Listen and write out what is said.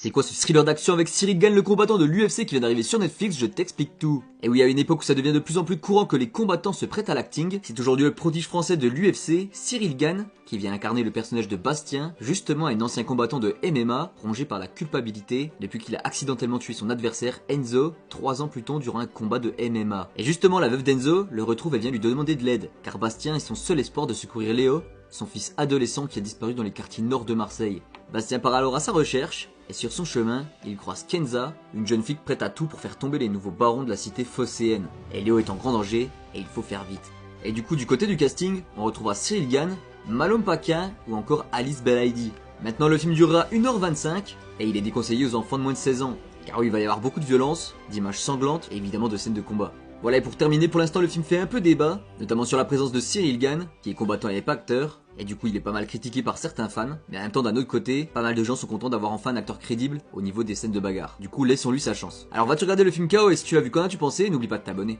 C'est quoi ce thriller d'action avec Cyril Gane, le combattant de l'UFC qui vient d'arriver sur Netflix? Je t'explique tout. Et oui, à une époque où ça devient de plus en plus courant que les combattants se prêtent à l'acting, c'est aujourd'hui le prodige français de l'UFC, Cyril Gane, qui vient incarner le personnage de Bastien, justement un ancien combattant de MMA, rongé par la culpabilité depuis qu'il a accidentellement tué son adversaire Enzo 3 ans plus tôt durant un combat de MMA. Et justement, la veuve d'Enzo le retrouve et vient lui demander de l'aide, car Bastien est son seul espoir de secourir Léo, son fils adolescent qui a disparu dans les quartiers nord de Marseille. Bastien part alors à sa recherche, et sur son chemin, il croise Kenza, une jeune fille prête à tout pour faire tomber les nouveaux barons de la cité phocéenne. Et Léo est en grand danger, et il faut faire vite. Et du coup, du côté du casting, on retrouvera Cyril Gane, Malom Paquin ou encore Alice Belaïdi. Maintenant, le film durera 1h25, et il est déconseillé aux enfants de moins de 16 ans, car oui, il va y avoir beaucoup de violence, d'images sanglantes, et évidemment de scènes de combat. Voilà, et pour terminer, pour l'instant le film fait un peu débat, notamment sur la présence de Cyril Gane, qui est combattant et pas acteur, et du coup il est pas mal critiqué par certains fans, mais en même temps d'un autre côté, pas mal de gens sont contents d'avoir enfin un acteur crédible au niveau des scènes de bagarre. Du coup laissons-lui sa chance. Alors va-tu regarder le film KO et si tu l'as vu, qu'en as-tu pensé? N'oublie pas de t'abonner.